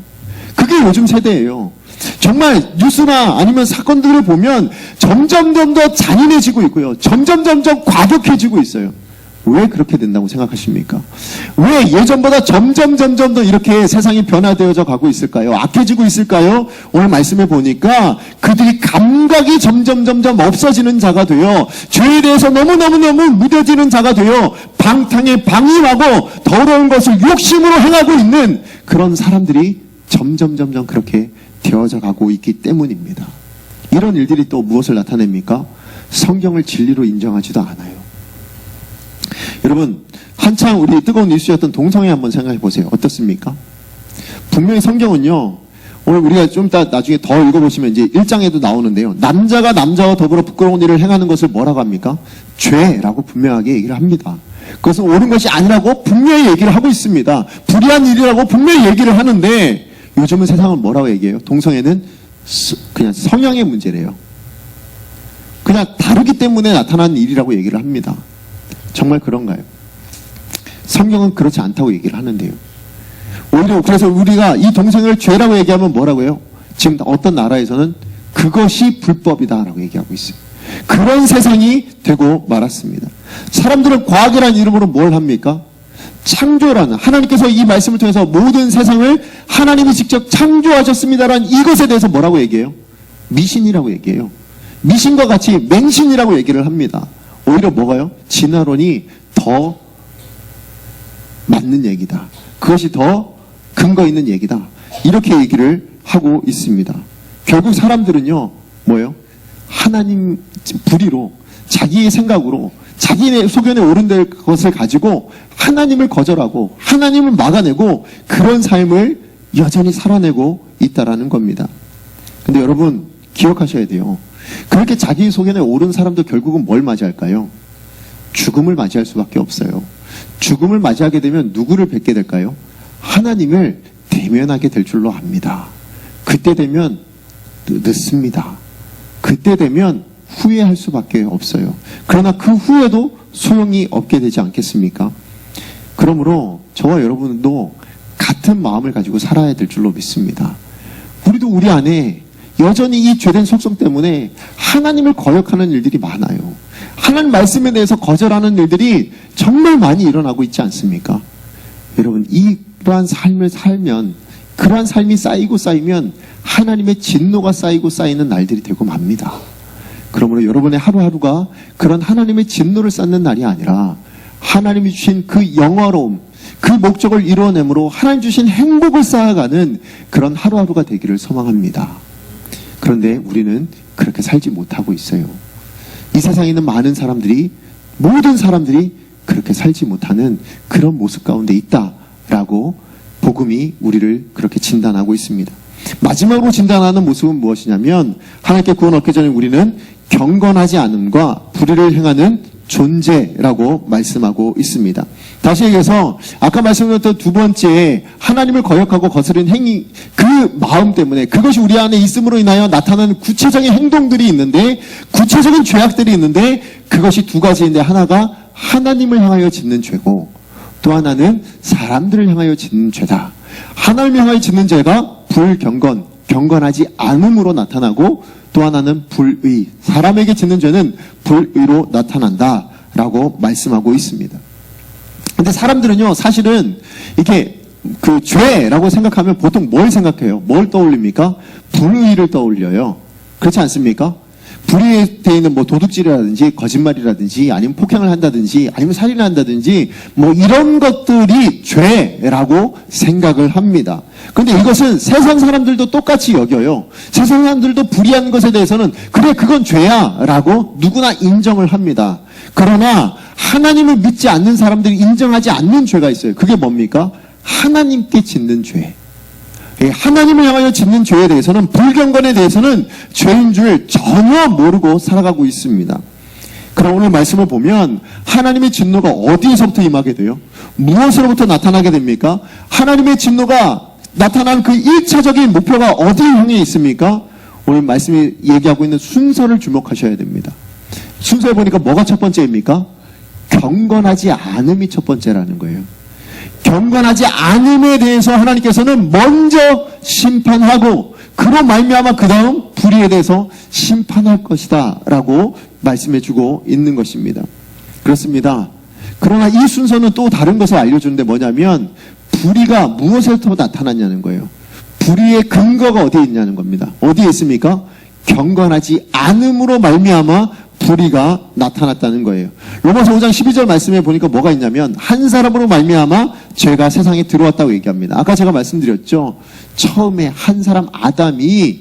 그게 요즘 세대예요. 정말 뉴스나 아니면 사건들을 보면 점점 더 잔인해지고 있고요. 점점 과격해지고 있어요. 왜 그렇게 된다고 생각하십니까? 왜 예전보다 점점 더 이렇게 세상이 변화되어져 가고 있을까요? 악해지고 있을까요? 오늘 말씀해 보니까 그들이 감각이 점점 없어지는 자가 되어 죄에 대해서 너무너무 무뎌지는 자가 되어 방탕에 방임하고 더러운 것을 욕심으로 행하고 있는 그런 사람들이 점점 그렇게 되어져 가고 있기 때문입니다. 이런 일들이 또 무엇을 나타냅니까? 성경을 진리로 인정하지도 않아요. 여러분, 한창 우리 뜨거운 이슈였던 동성애 한번 생각해 보세요. 어떻습니까? 분명히 성경은요, 오늘 우리가 좀 이따 나중에 더 읽어보시면 이제 1장에도 나오는데요. 남자가 남자와 더불어 부끄러운 일을 행하는 것을 뭐라고 합니까? 죄라고 분명하게 얘기를 합니다. 그것은 옳은 것이 아니라고 분명히 얘기를 하고 있습니다. 불의한 일이라고 분명히 얘기를 하는데 요즘은 세상은 뭐라고 얘기해요? 동성애는 그냥 성향의 문제래요. 그냥 다르기 때문에 나타나는 일이라고 얘기를 합니다. 정말 그런가요? 성경은 그렇지 않다고 얘기를 하는데요. 오히려 그래서 우리가 이 동성애를 죄라고 얘기하면 뭐라고 해요? 지금 어떤 나라에서는 그것이 불법이다라고 얘기하고 있어요. 그런 세상이 되고 말았습니다. 사람들은 과학이라는 이름으로 뭘 합니까? 창조라는, 하나님께서 이 말씀을 통해서 모든 세상을 하나님이 직접 창조하셨습니다라는 이것에 대해서 뭐라고 얘기해요? 미신이라고 얘기해요. 미신과 같이 맹신이라고 얘기를 합니다. 오히려 뭐가요? 진화론이 더 맞는 얘기다. 그것이 더 근거 있는 얘기다. 이렇게 얘기를 하고 있습니다. 결국 사람들은요, 뭐예요? 하나님 불의로, 자기의 생각으로, 자기의 소견에 오른 것을 가지고 하나님을 거절하고 하나님을 막아내고 그런 삶을 여전히 살아내고 있다라는 겁니다. 근데 여러분 기억하셔야 돼요. 그렇게 자기 소견에 오른 사람도 결국은 뭘 맞이할까요? 죽음을 맞이할 수밖에 없어요. 죽음을 맞이하게 되면 누구를 뵙게 될까요? 하나님을 대면하게 될 줄로 압니다. 그때 되면 늦습니다. 그때 되면 후회할 수밖에 없어요. 그러나 그 후회도 소용이 없게 되지 않겠습니까? 그러므로 저와 여러분도 같은 마음을 가지고 살아야 될 줄로 믿습니다. 우리도 우리 안에 여전히 이 죄된 속성 때문에 하나님을 거역하는 일들이 많아요. 하나님 말씀에 대해서 거절하는 일들이 정말 많이 일어나고 있지 않습니까? 여러분, 이러한 삶을 살면, 그러한 삶이 쌓이고 쌓이면 하나님의 진노가 쌓이고 쌓이는 날들이 되고 맙니다. 그러므로 여러분의 하루하루가 그런 하나님의 진노를 쌓는 날이 아니라 하나님이 주신 그 영화로움, 그 목적을 이루어내므로 하나님 주신 행복을 쌓아가는 그런 하루하루가 되기를 소망합니다. 그런데 우리는 그렇게 살지 못하고 있어요. 이 세상에 있는 많은 사람들이, 모든 사람들이 그렇게 살지 못하는 그런 모습 가운데 있다라고 복음이 우리를 그렇게 진단하고 있습니다. 마지막으로 진단하는 모습은 무엇이냐면, 하나님께 구원 얻기 전에 우리는 경건하지 않음과 불의를 행하는 존재라고 말씀하고 있습니다. 다시 얘기해서 아까 말씀드렸던 두 번째, 하나님을 거역하고 거스른 행위, 그 마음 때문에, 그것이 우리 안에 있음으로 인하여 나타나는 구체적인 행동들이 있는데, 구체적인 죄악들이 있는데, 그것이 두 가지인데, 하나가 하나님을 향하여 짓는 죄고 또 하나는 사람들을 향하여 짓는 죄다. 하나님을 향하여 짓는 죄가 불경건, 경건하지 않음으로 나타나고, 또 하나는 불의, 사람에게 짓는 죄는 불의로 나타난다라고 말씀하고 있습니다. 근데 사람들은요, 사실은 이렇게 그 죄라고 생각하면 보통 뭘 생각해요? 뭘 떠올립니까? 불의를 떠올려요. 그렇지 않습니까? 불의에 되어 있는 뭐 도둑질이라든지 거짓말이라든지 아니면 폭행을 한다든지 아니면 살인을 한다든지 뭐 이런 것들이 죄라고 생각을 합니다. 그런데 이것은 세상 사람들도 똑같이 여겨요. 세상 사람들도 불의한 것에 대해서는 그래 그건 죄야 라고 누구나 인정을 합니다. 그러나 하나님을 믿지 않는 사람들이 인정하지 않는 죄가 있어요. 그게 뭡니까? 하나님께 짓는 죄. 하나님을 향하여 짓는 죄에 대해서는, 불경건에 대해서는 죄인 줄 전혀 모르고 살아가고 있습니다. 그럼 오늘 말씀을 보면 하나님의 진노가 어디에서부터 임하게 돼요? 무엇으로부터 나타나게 됩니까? 하나님의 진노가 나타난 그 1차적인 목표가 어디에 향해 있습니까? 오늘 말씀이 얘기하고 있는 순서를 주목하셔야 됩니다. 순서에 보니까 뭐가 첫 번째입니까? 경건하지 않음이 첫 번째라는 거예요. 경건하지 않음에 대해서 하나님께서는 먼저 심판하고, 그로 말미암아 그 다음 불의에 대해서 심판할 것이다 라고 말씀해주고 있는 것입니다. 그렇습니다. 그러나 이 순서는 또 다른 것을 알려주는데 뭐냐면, 불의가 무엇에서 나타났냐는 거예요. 불의의 근거가 어디에 있냐는 겁니다. 어디에 있습니까? 경건하지 않음으로 말미암아 불의가 나타났다는 거예요. 로마서 5장 12절 말씀에 보니까 뭐가 있냐면 한 사람으로 말미암아 죄가 세상에 들어왔다고 얘기합니다. 아까 제가 말씀드렸죠. 처음에 한 사람 아담이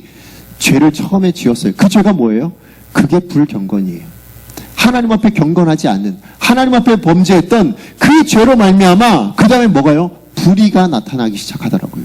죄를 처음에 지었어요. 그 죄가 뭐예요? 그게 불경건이에요. 하나님 앞에 경건하지 않는, 하나님 앞에 범죄했던 그 죄로 말미암아 그 다음에 뭐가요? 불의가 나타나기 시작하더라고요.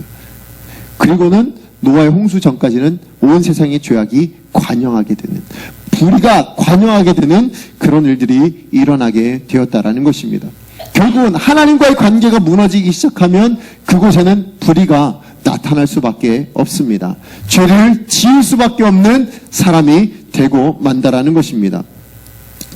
그리고는 노아의 홍수 전까지는 온 세상의 죄악이 관영하게 되는, 불의가 관영하게 되는 그런 일들이 일어나게 되었다라는 것입니다. 결국은 하나님과의 관계가 무너지기 시작하면 그곳에는 불의가 나타날 수밖에 없습니다. 죄를 지을 수밖에 없는 사람이 되고 만다라는 것입니다.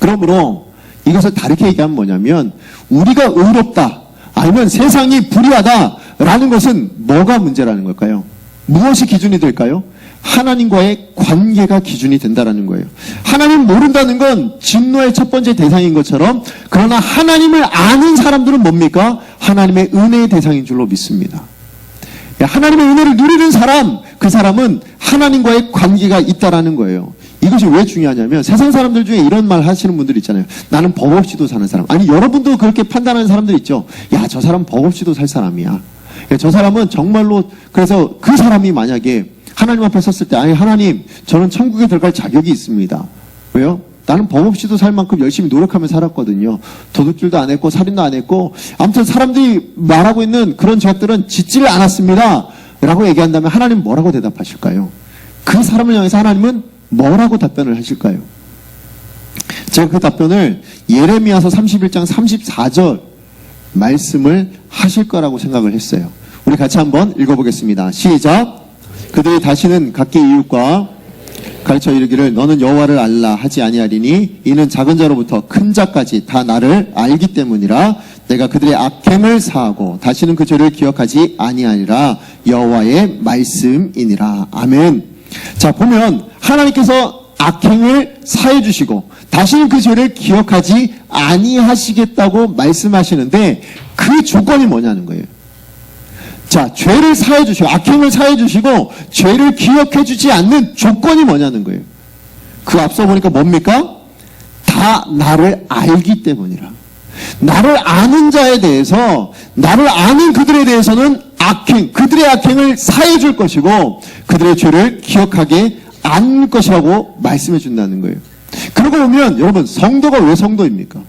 그러므로 이것을 다르게 얘기하면 뭐냐면 우리가 의롭다 아니면 세상이 불의하다라는 것은 뭐가 문제라는 걸까요? 무엇이 기준이 될까요? 하나님과의 관계가 기준이 된다라는 거예요. 하나님 모른다는 건 진노의 첫 번째 대상인 것처럼, 그러나 하나님을 아는 사람들은 뭡니까? 하나님의 은혜의 대상인 줄로 믿습니다. 하나님의 은혜를 누리는 사람, 그 사람은 하나님과의 관계가 있다라는 거예요. 이것이 왜 중요하냐면 세상 사람들 중에 이런 말 하시는 분들 있잖아요. 나는 법 없이도 사는 사람. 아니, 여러분도 그렇게 판단하는 사람들 있죠. 야, 저 사람 법 없이도 살 사람이야. 저 사람은 정말로, 그래서 그 사람이 만약에 하나님 앞에 섰을 때, 아니 하나님, 저는 천국에 들어갈 자격이 있습니다. 왜요? 나는 법 없이도 살 만큼 열심히 노력하며 살았거든요. 도둑질도 안 했고 살인도 안 했고, 아무튼 사람들이 말하고 있는 그런 죄악들은 짓지를 않았습니다 라고 얘기한다면 하나님 뭐라고 대답하실까요? 그 사람을 향해서 하나님은 뭐라고 답변을 하실까요? 제가 그 답변을 예레미야서 31장 34절 말씀을 하실 거라고 생각을 했어요. 우리 같이 한번 읽어보겠습니다. 시작. 그들이 다시는 각기 이웃과 가르쳐 이르기를 너는 여호와를 알라 하지 아니하리니 이는 작은 자로부터 큰 자까지 다 나를 알기 때문이라. 내가 그들의 악행을 사하고 다시는 그 죄를 기억하지 아니하리라. 여호와의 말씀이니라. 아멘. 자, 보면 하나님께서 악행을 사해 주시고 다시는 그 죄를 기억하지 아니하시겠다고 말씀하시는데 그 조건이 뭐냐는 거예요. 자, 죄를 사해 주시고 악행을 사해 주시고 죄를 기억해 주지 않는 조건이 뭐냐는 거예요. 그 앞서 보니까 뭡니까? 다 나를 알기 때문이라. 나를 아는 자에 대해서, 나를 아는 그들에 대해서는 악행, 그들의 악행을 사해 줄 것이고 그들의 죄를 기억하게 않을 것이라고 말씀해 준다는 거예요. 그러고 보면 여러분, 성도가 왜 성도입니까?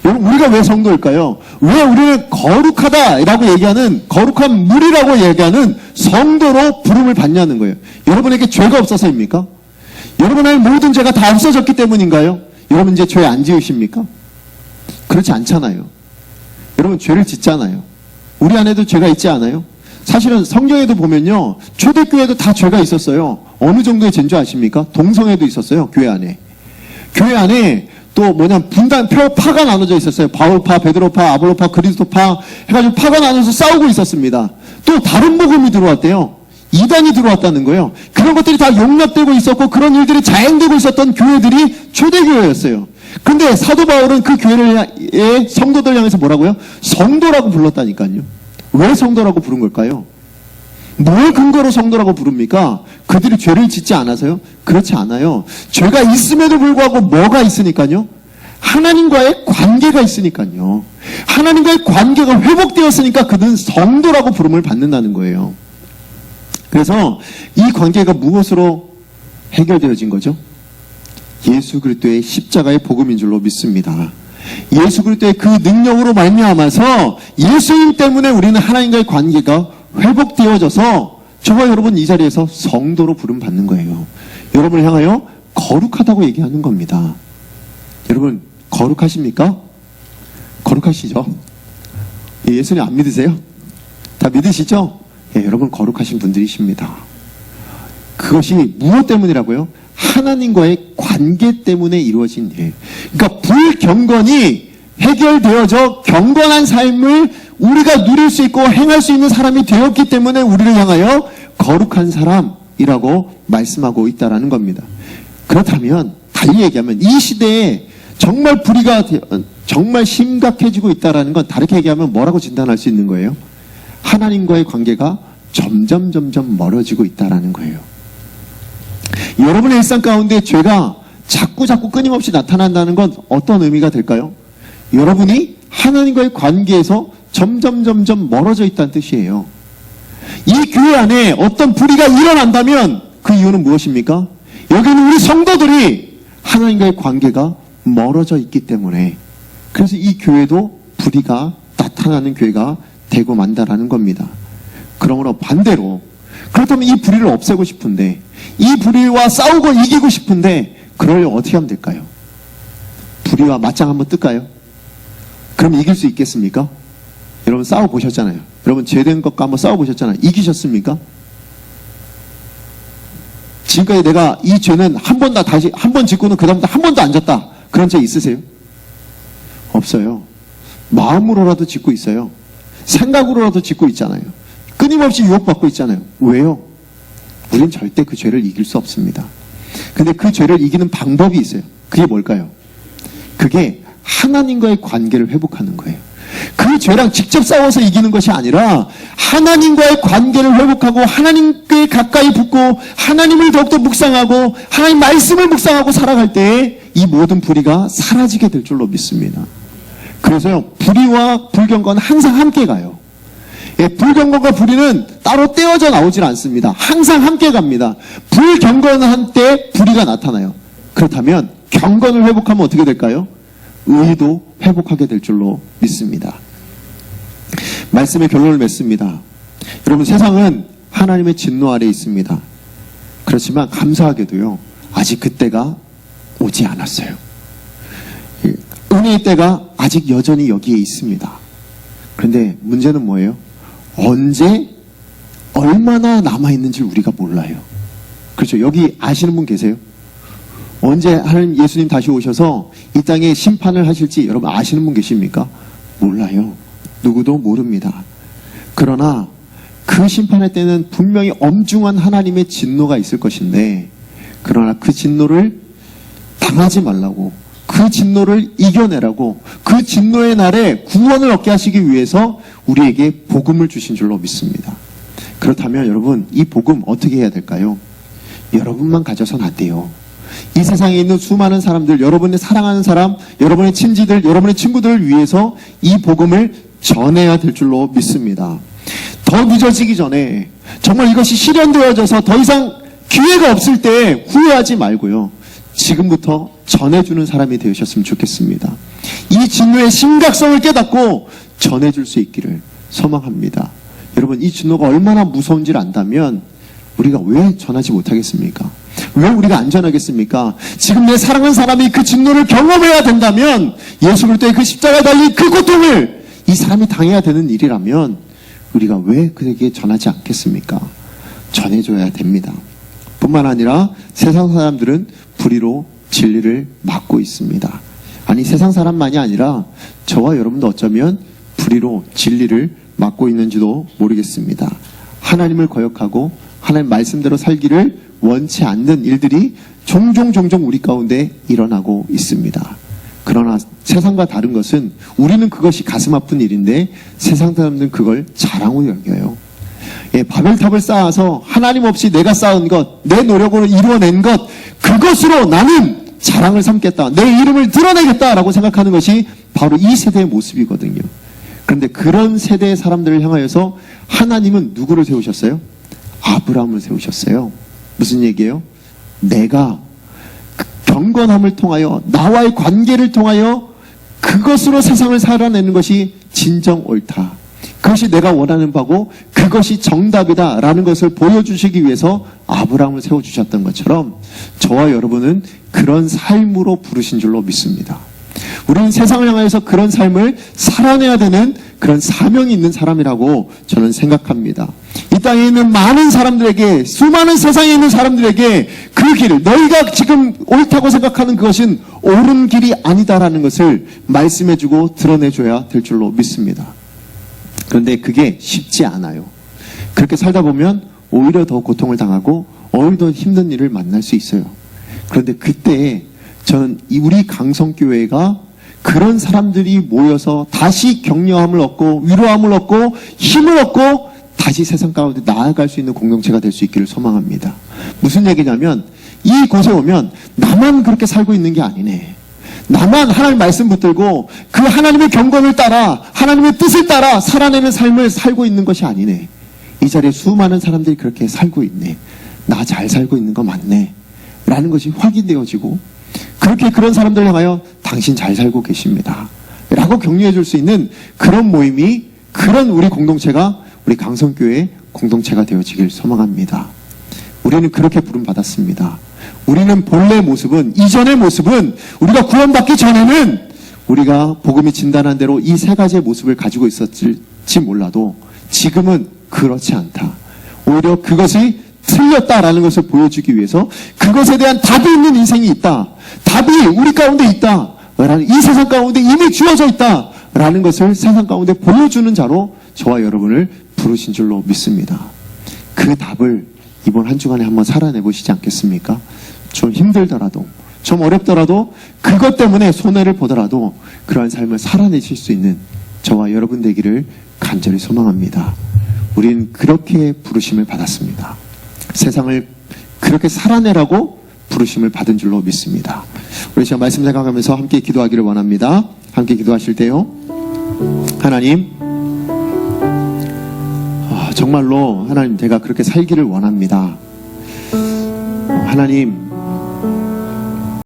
여러분, 우리가 왜 성도일까요? 왜 우리는 거룩하다라고 얘기하는, 거룩한 무리라고 얘기하는 성도로 부름을 받냐는 거예요. 여러분에게 죄가 없어서입니까? 여러분의 모든 죄가 다 없어졌기 때문인가요? 여러분 이제 죄 안 지으십니까? 그렇지 않잖아요. 여러분 죄를 짓잖아요. 우리 안에도 죄가 있지 않아요? 사실은 성경에도 보면요, 초대교회도 다 죄가 있었어요. 어느 정도의 죄인 줄 아십니까? 동성애도 있었어요. 교회 안에. 교회 안에 또 분단, 파가 나눠져 있었어요. 바울파, 베드로파, 아볼로파, 그리스도파 해가지고 파가 나눠서 싸우고 있었습니다. 또 다른 복음이 들어왔대요. 이단이 들어왔다는 거예요. 그런 것들이 다 용납되고 있었고 그런 일들이 자행되고 있었던 교회들이 초대교회였어요. 근데 사도 바울은 그 교회의 성도들 향해서 뭐라고요? 성도라고 불렀다니까요. 왜 성도라고 부른 걸까요? 뭘 근거로 성도라고 부릅니까? 그들이 죄를 짓지 않아서요? 그렇지 않아요. 죄가 있음에도 불구하고 뭐가 있으니까요? 하나님과의 관계가 있으니까요. 하나님과의 관계가 회복되었으니까 그들은 성도라고 부름을 받는다는 거예요. 그래서 이 관계가 무엇으로 해결되어진 거죠? 예수 그리스도의 십자가의 복음인 줄로 믿습니다. 예수 그리스도의 그 능력으로 말미암아서 예수님 때문에 우리는 하나님과의 관계가 회복되어져서 저와 여러분 이 자리에서 성도로 부름 받는 거예요. 여러분을 향하여 거룩하다고 얘기하는 겁니다. 여러분 거룩하십니까? 거룩하시죠? 예수님 안 믿으세요? 다 믿으시죠? 예, 여러분 거룩하신 분들이십니다. 그것이 무엇 때문이라고요? 하나님과의 관계 때문에 이루어진 일. 그러니까 불경건이 해결되어져 경건한 삶을 우리가 누릴 수 있고 행할 수 있는 사람이 되었기 때문에 우리를 향하여 거룩한 사람이라고 말씀하고 있다라는 겁니다. 그렇다면 달리 얘기하면 이 시대에 정말 불의가 정말 심각해지고 있다라는 건 다르게 얘기하면 뭐라고 진단할 수 있는 거예요? 하나님과의 관계가 점점 멀어지고 있다라는 거예요. 여러분의 일상 가운데 죄가 자꾸 끊임없이 나타난다는 건 어떤 의미가 될까요? 여러분이 하나님과의 관계에서 점점 멀어져 있다는 뜻이에요. 이 교회 안에 어떤 불의가 일어난다면 그 이유는 무엇입니까? 여기는 우리 성도들이 하나님과의 관계가 멀어져 있기 때문에, 그래서 이 교회도 불의가 나타나는 교회가 되고 만다라는 겁니다. 그러므로 반대로, 그렇다면 이 불의를 없애고 싶은데, 이 불의와 싸우고 이기고 싶은데 그러려면 어떻게 하면 될까요? 불의와 맞짱 한번 뜰까요? 그럼 이길 수 있겠습니까? 여러분 싸워보셨잖아요. 여러분 죄된 것과 한번 싸워보셨잖아요. 이기셨습니까? 지금까지 내가 이 죄는 한 번 짓고는 그 다음부터 한 번도 안 졌다, 그런 적 있으세요? 없어요. 마음으로라도 짓고 있어요. 생각으로라도 짓고 있잖아요. 끊임없이 유혹받고 있잖아요. 왜요? 우리는 절대 그 죄를 이길 수 없습니다. 근데 그 죄를 이기는 방법이 있어요. 그게 뭘까요? 그게 하나님과의 관계를 회복하는 거예요. 그 죄랑 직접 싸워서 이기는 것이 아니라 하나님과의 관계를 회복하고 하나님께 가까이 붙고 하나님을 더욱더 묵상하고 하나님 말씀을 묵상하고 살아갈 때 이 모든 불의가 사라지게 될 줄로 믿습니다. 그래서요, 불의와 불경건은 항상 함께 가요. 예, 불경건과 불의는 따로 떼어져 나오질 않습니다. 항상 함께 갑니다. 불경건을 한 때 불의가 나타나요. 그렇다면 경건을 회복하면 어떻게 될까요? 의도 회복하게 될 줄로 믿습니다. 말씀의 결론을 맺습니다. 여러분, 세상은 하나님의 진노 아래에 있습니다. 그렇지만 감사하게도요, 아직 그때가 오지 않았어요. 은혜의 때가 아직 여전히 여기에 있습니다. 그런데 문제는 뭐예요? 언제 얼마나 남아있는지 우리가 몰라요. 그렇죠? 여기 아시는 분 계세요? 언제 하나님 예수님 다시 오셔서 이 땅에 심판을 하실지 여러분 아시는 분 계십니까? 몰라요. 누구도 모릅니다. 그러나 그 심판의 때는 분명히 엄중한 하나님의 진노가 있을 것인데, 그러나 그 진노를 당하지 말라고, 그 진노를 이겨내라고, 그 진노의 날에 구원을 얻게 하시기 위해서 우리에게 복음을 주신 줄로 믿습니다. 그렇다면 여러분, 이 복음 어떻게 해야 될까요? 여러분만 가져서는 안 돼요. 이 세상에 있는 수많은 사람들, 여러분의 사랑하는 사람, 여러분의 친지들, 여러분의 친구들을 위해서 이 복음을 전해야 될 줄로 믿습니다. 더 늦어지기 전에, 정말 이것이 실현되어져서 더 이상 기회가 없을 때 후회하지 말고요, 지금부터 전해주는 사람이 되셨으면 좋겠습니다. 이 진노의 심각성을 깨닫고 전해줄 수 있기를 소망합니다. 여러분, 이 진노가 얼마나 무서운지를 안다면 우리가 왜 전하지 못하겠습니까? 왜 우리가 안 전하겠습니까? 지금 내 사랑하는 사람이 그 진노를 경험해야 된다면, 예수 그리스도의 그 십자가에 달린 그 고통을 이 사람이 당해야 되는 일이라면 우리가 왜 그에게 전하지 않겠습니까? 전해줘야 됩니다. 뿐만 아니라 세상 사람들은 불의로 진리를 막고 있습니다. 아니, 세상 사람만이 아니라 저와 여러분도 어쩌면 불의로 진리를 막고 있는지도 모르겠습니다. 하나님을 거역하고 하나님 말씀대로 살기를 원치 않는 일들이 종종 우리 가운데 일어나고 있습니다. 그러나 세상과 다른 것은 우리는 그것이 가슴 아픈 일인데 세상 사람들은 그걸 자랑으로 여겨요. 예, 바벨탑을 쌓아서 하나님 없이 내가 쌓은 것, 내 노력으로 이루어낸 것, 그것으로 나는 자랑을 삼겠다, 내 이름을 드러내겠다라고 생각하는 것이 바로 이 세대의 모습이거든요. 그런데 그런 세대의 사람들을 향하여서 하나님은 누구를 세우셨어요? 아브라함을 세우셨어요. 무슨 얘기예요? 내가 경건함을 통하여, 나와의 관계를 통하여 그것으로 세상을 살아내는 것이 진정 옳다, 그것이 내가 원하는 바고 그것이 정답이다라는 것을 보여주시기 위해서 아브라함을 세워주셨던 것처럼 저와 여러분은 그런 삶으로 부르신 줄로 믿습니다. 우리는 세상을 향해서 그런 삶을 살아내야 되는 그런 사명이 있는 사람이라고 저는 생각합니다. 이 땅에 있는 많은 사람들에게, 수많은 세상에 있는 사람들에게 그 길, 너희가 지금 옳다고 생각하는 그것은 옳은 길이 아니다라는 것을 말씀해주고 드러내줘야 될 줄로 믿습니다. 그런데 그게 쉽지 않아요. 그렇게 살다 보면 오히려 더 고통을 당하고 오히려 더 힘든 일을 만날 수 있어요. 그런데 그때 저는 우리 강성교회가 그런 사람들이 모여서 다시 격려함을 얻고 위로함을 얻고 힘을 얻고 다시 세상 가운데 나아갈 수 있는 공동체가 될 수 있기를 소망합니다. 무슨 얘기냐면 이곳에 오면 나만 그렇게 살고 있는 게 아니네. 나만 하나님 말씀 붙들고 그 하나님의 경건을 따라 하나님의 뜻을 따라 살아내는 삶을 살고 있는 것이 아니네. 이 자리에 수많은 사람들이 그렇게 살고 있네. 나 잘 살고 있는 거 맞네. 라는 것이 확인되어지고 그렇게 그런 사람들 향하여 당신 잘 살고 계십니다. 라고 격려해 줄 수 있는 그런 모임이 그런 우리 공동체가 우리 강성교회 공동체가 되어지길 소망합니다. 우리는 그렇게 부름받았습니다. 우리는 본래 모습은 이전의 모습은 우리가 구원받기 전에는 우리가 복음이 진단한 대로 이 세 가지의 모습을 가지고 있었을지 몰라도 지금은 그렇지 않다. 오히려 그것이 틀렸다라는 것을 보여주기 위해서 그것에 대한 답이 있는 인생이 있다. 답이 우리 가운데 있다. 이 세상 가운데 이미 주어져 있다. 라는 것을 세상 가운데 보여주는 자로 저와 여러분을 부르신 줄로 믿습니다. 그 답을 이번 한 주간에 한번 살아내보시지 않겠습니까? 좀 힘들더라도 좀 어렵더라도 그것 때문에 손해를 보더라도 그러한 삶을 살아내실 수 있는 저와 여러분 되기를 간절히 소망합니다. 우린 그렇게 부르심을 받았습니다. 세상을 그렇게 살아내라고 부르심을 받은 줄로 믿습니다. 우리 시간 말씀 생각하면서 함께 기도하기를 원합니다. 함께 기도하실 때요. 하나님, 정말로 하나님 제가 그렇게 살기를 원합니다. 하나님,